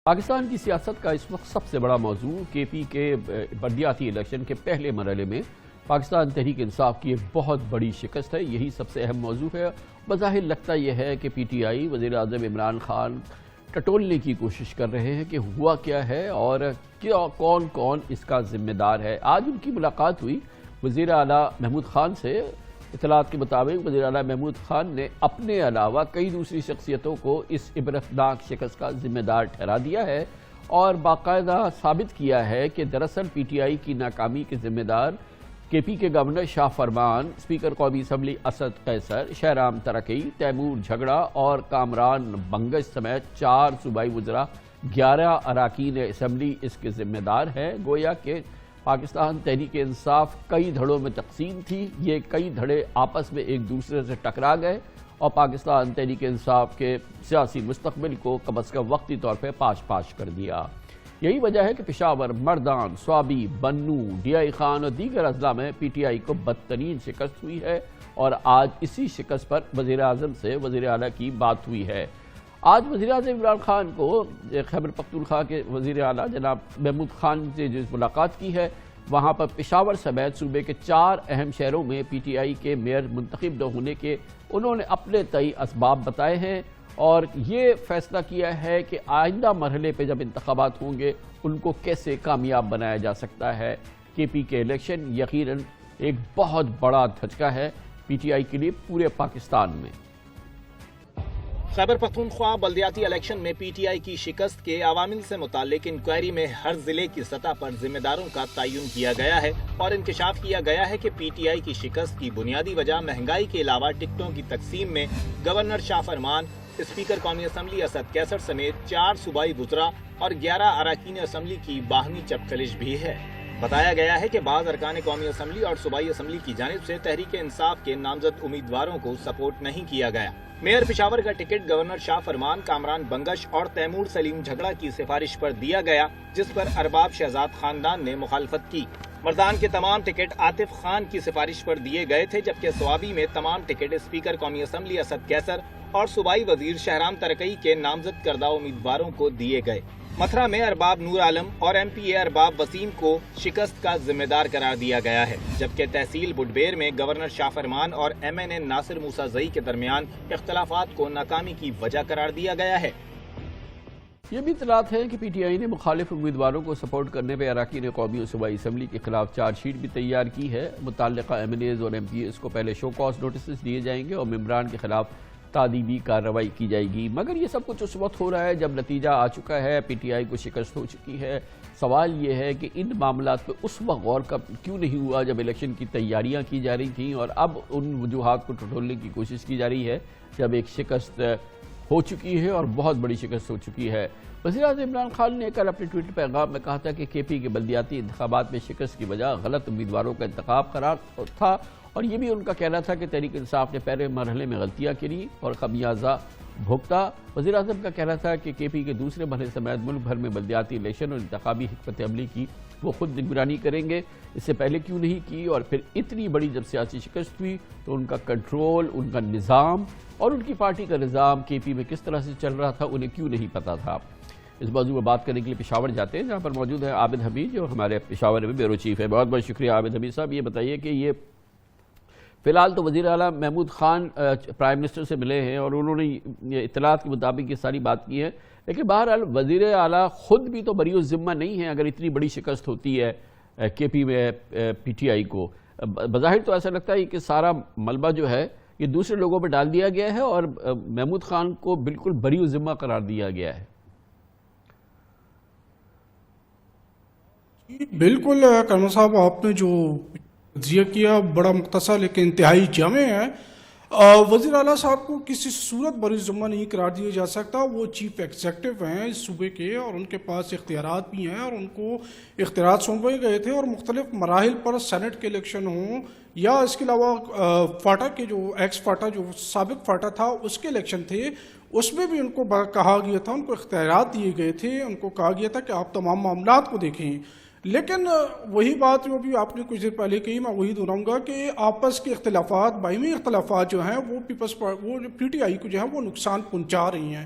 پاکستان کی سیاست کا اس وقت سب سے بڑا موضوع کے پی کے بلدیاتی الیکشن کے پہلے مرحلے میں پاکستان تحریک انصاف کی ایک بہت بڑی شکست ہے۔ یہی سب سے اہم موضوع ہے۔ بظاہر لگتا یہ ہے کہ پی ٹی آئی وزیر اعظم عمران خان ٹٹولنے کی کوشش کر رہے ہیں کہ ہوا کیا ہے اور کون کون اس کا ذمہ دار ہے۔ آج ان کی ملاقات ہوئی وزیر اعلیٰ محمود خان سے۔ اطلاعات کے مطابق وزیر اعلیٰ محمود خان نے اپنے علاوہ کئی دوسری شخصیتوں کو اس عبرتناک شکست کا ذمہ دار ٹھہرا دیا ہے اور باقاعدہ ثابت کیا ہے کہ دراصل پی ٹی آئی کی ناکامی کے ذمہ دار کے پی کے گورنر شاہ فرمان، اسپیکر قومی اسمبلی اسد قیصر، شہرام ترکی، تیمور جھگڑا اور کامران بنگش سمیت 4 صوبائی وزراء 11 اراکین اسمبلی اس کے ذمہ دار ہیں۔ گویا کہ پاکستان تحریک انصاف کئی دھڑوں میں تقسیم تھی، یہ کئی دھڑے آپس میں ایک دوسرے سے ٹکرا گئے اور پاکستان تحریک انصاف کے سیاسی مستقبل کو کم از کم وقتی طور پہ پاش کر دیا۔ یہی وجہ ہے کہ پشاور، مردان، سوابی، بنو، ڈی آئی خان اور دیگر اضلاع میں پی ٹی آئی کو بدترین شکست ہوئی ہے اور آج اسی شکست پر وزیر اعظم سے وزیر اعلیٰ کی بات ہوئی ہے۔ آج وزیر اعظم عمران خان کو خیبر پختونخوا کے وزیر اعلیٰ جناب محمود خان سے جو ملاقات کی ہے، وہاں پر پشاور سمیت صوبے کے 4 اہم شہروں میں پی ٹی آئی کے میئر منتخب نہ ہونے کے انہوں نے اپنے تئیں اسباب بتائے ہیں اور یہ فیصلہ کیا ہے کہ آئندہ مرحلے پہ جب انتخابات ہوں گے ان کو کیسے کامیاب بنایا جا سکتا ہے۔ کے پی کے الیکشن یقیناً ایک بہت بڑا دھچکا ہے پی ٹی آئی کے لیے پورے پاکستان میں۔ خیبر پختونخوا بلدیاتی الیکشن میں پی ٹی آئی کی شکست کے عوامل سے متعلق انکوائری میں ہر ضلع کی سطح پر ذمہ داروں کا تعین کیا گیا ہے اور انکشاف کیا گیا ہے کہ پی ٹی آئی کی شکست کی بنیادی وجہ مہنگائی کے علاوہ ٹکٹوں کی تقسیم میں گورنر شاہ فرمان، اسپیکر قومی اسمبلی اسد قیصر سمیت 4 صوبائی وزراء اور 11 اراکین اسمبلی کی باہمی چپقلش بھی ہے۔ بتایا گیا ہے کہ بعض ارکان قومی اسمبلی اور صوبائی اسمبلی کی جانب سے تحریک انصاف کے نامزد امیدواروں کو سپورٹ نہیں کیا گیا۔ میئر پشاور کا ٹکٹ گورنر شاہ فرمان، کامران بنگش اور تیمور سلیم جھگڑا کی سفارش پر دیا گیا، جس پر ارباب شہزاد خاندان نے مخالفت کی۔ مردان کے تمام ٹکٹ عاطف خان کی سفارش پر دیے گئے تھے، جبکہ سوابی میں تمام ٹکٹ اسپیکر قومی اسمبلی اسد قیصر اور صوبائی وزیر شہرام ترکی کے نامزد کردہ امیدواروں کو دیے گئے۔ متھرا میں ارباب نور عالم اور ایم پی اے ارباب وسیم کو شکست کا ذمہ دار قرار دیا گیا ہے، جبکہ تحصیل بڈبیر میں گورنر شاہ فرمان اور ایم این اے ناصر موسیٰ زئی کے درمیان اختلافات کو ناکامی کی وجہ قرار دیا گیا ہے۔ یہ بھی اطلاعات ہیں کہ پی ٹی آئی نے مخالف امیدواروں کو سپورٹ کرنے پہ اراکین قومی اور صوبائی اسمبلی کے خلاف چارج شیٹ بھی تیار کی ہے۔ متعلقہ ایم این ایز اور ایم پی ایز کو پہلے شو کاز نوٹسز دیے جائیں گے اور ممبران کے خلاف تعدیبی کارروائی کی جائے گی، مگر یہ سب کچھ اس وقت ہو رہا ہے جب نتیجہ آ چکا ہے، پی ٹی آئی کو شکست ہو چکی ہے۔ سوال یہ ہے کہ ان معاملات پہ اس وقت غور کیوں نہیں ہوا جب الیکشن کی تیاریاں کی جا رہی تھیں اور اب ان وجوہات کو ٹٹولنے کی کوشش کی جا رہی ہے جب ایک شکست ہو چکی ہے اور بہت بڑی شکست ہو چکی ہے۔ وزیر اعظم عمران خان نے کل اپنے ٹویٹر پیغام میں کہا تھا کہ کے پی کے بلدیاتی انتخابات میں شکست کی وجہ غلط امیدواروں کا انتخاب قرار تھا اور یہ بھی ان کا کہنا تھا کہ تحریک انصاف نے پہلے مرحلے میں غلطیاں کی اور خمیازہ بھگتا۔ وزیر اعظم کا کہنا تھا کہ کے پی کے دوسرے مرحلے سمیت ملک بھر میں بلدیاتی الیکشن اور انتخابی حکمت عملی کی وہ خود نگرانی کریں گے، اس سے پہلے کیوں نہیں کی، اور پھر اتنی بڑی جب سیاسی شکست ہوئی تو ان کا کنٹرول، ان کا نظام اور ان کی پارٹی کا نظام کے پی میں کس طرح سے چل رہا تھا انہیں کیوں نہیں پتا تھا۔ اس موضوع میں بات کرنے کے لیے پشاور جاتے ہیں جہاں پر موجود ہے عابد حمید جو ہمارے پشاور میں بیورو چیف ہے۔ بہت بہت شکریہ عابد حمید صاحب۔ یہ بتائیے کہ یہ فی الحال تو وزیر اعلیٰ محمود خان پرائم منسٹر سے ملے ہیں اور انہوں نے اطلاعات کے مطابق یہ ساری بات کی ہے، لیکن بہرحال وزیر اعلیٰ خود بھی تو بری الذمہ نہیں ہے اگر اتنی بڑی شکست ہوتی ہے کے پی میں پی ٹی آئی کو۔ بظاہر تو ایسا لگتا ہے کہ سارا ملبہ جو ہے یہ دوسرے لوگوں پہ ڈال دیا گیا ہے اور محمود خان کو بالکل بری الذمہ قرار دیا گیا ہے۔ بالکل کرمل صاحب، آپ نے جو تجزیہ کیا بڑا مختصر لیکن انتہائی جامع ہے۔ وزیر اعلیٰ صاحب کو کسی صورت بری ذمہ نہیں قرار دیا جا سکتا، وہ چیف ایگزیکٹو ہیں اس صوبے کے اور ان کے پاس اختیارات بھی ہیں اور ان کو اختیارات سونپے گئے تھے اور مختلف مراحل پر سینٹ کے الیکشن ہوں یا اس کے علاوہ فاٹا کے جو ایکس فاٹا جو سابق فاٹا تھا اس کے الیکشن تھے، اس میں بھی ان کو کہا گیا تھا، ان کو اختیارات دیے گئے تھے، ان کو کہا گیا تھا کہ آپ تمام معاملات کو دیکھیں۔ لیکن وہی بات جو بھی آپ نے کچھ دیر پہلے کہی، میں وہی دہراؤں گا کہ آپس کے اختلافات، باہمی اختلافات جو ہیں وہ پی ٹی آئی کو جو ہے وہ نقصان پہنچا رہی ہیں۔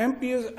MPs,